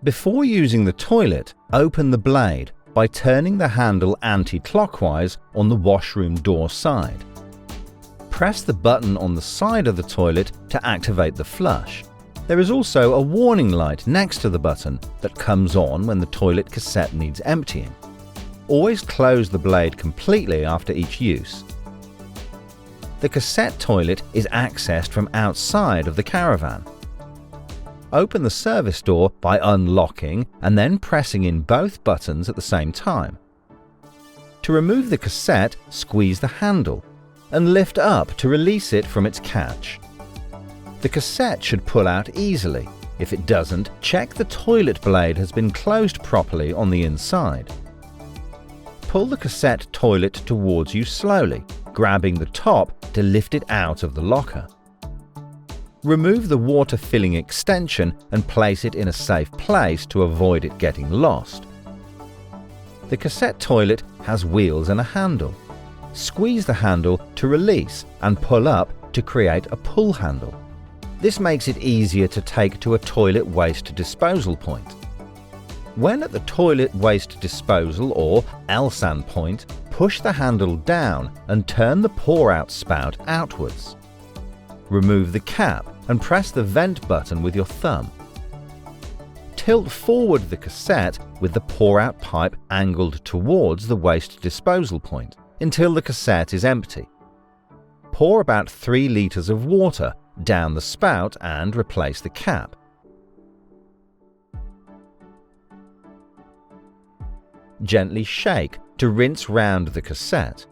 Before using the toilet, open the blade by turning the handle anti-clockwise on the washroom door side. Press the button on the side of the toilet to activate the flush. There is also a warning light next to the button that comes on when the toilet cassette needs emptying. Always close the blade completely after each use. The cassette toilet is accessed from outside of the caravan. Open the service door by unlocking and then pressing in both buttons at the same time. To remove the cassette, squeeze the handle and lift up to release it from its catch. The cassette should pull out easily. If it doesn't, check the toilet blade has been closed properly on the inside. Pull the cassette toilet towards you slowly, grabbing the top to lift it out of the locker. Remove the water filling extension and place it in a safe place to avoid it getting lost. The cassette toilet has wheels and a handle. Squeeze the handle to release and pull up to create a pull handle. This makes it easier to take to a toilet waste disposal point. When at the toilet waste disposal or LSAN point, push the handle down and turn the pour-out spout outwards. Remove the cap and press the vent button with your thumb. Tilt forward the cassette with the pour-out pipe angled towards the waste disposal point until the cassette is empty. Pour about 3 liters of water down the spout and replace the cap. Gently shake to rinse round the cassette.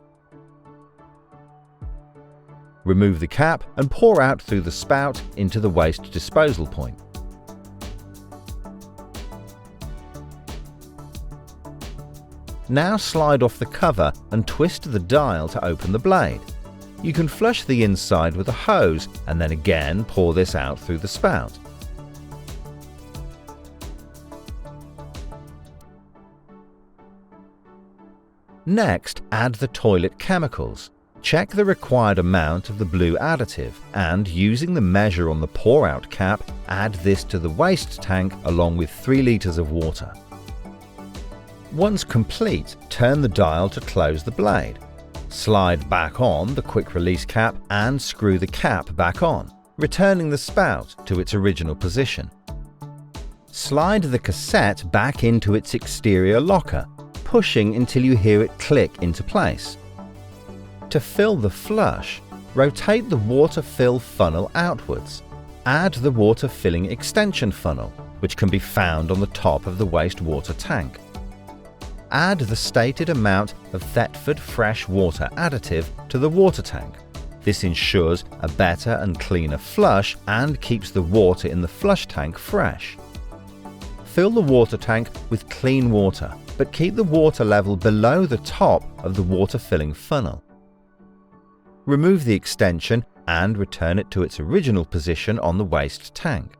Remove the cap and pour out through the spout into the waste disposal point. Now slide off the cover and twist the dial to open the blade. You can flush the inside with a hose and then again pour this out through the spout. Next, add the toilet chemicals. Check the required amount of the blue additive and, using the measure on the pour-out cap, add this to the waste tank along with 3 liters of water. Once complete, turn the dial to close the blade. Slide back on the quick release cap and screw the cap back on, returning the spout to its original position. Slide the cassette back into its exterior locker, pushing until you hear it click into place. To fill the flush, rotate the water fill funnel outwards. Add the water filling extension funnel, which can be found on the top of the wastewater tank. Add the stated amount of Thetford fresh water additive to the water tank. This ensures a better and cleaner flush and keeps the water in the flush tank fresh. Fill the water tank with clean water, but keep the water level below the top of the water filling funnel. Remove the extension and return it to its original position on the waste tank.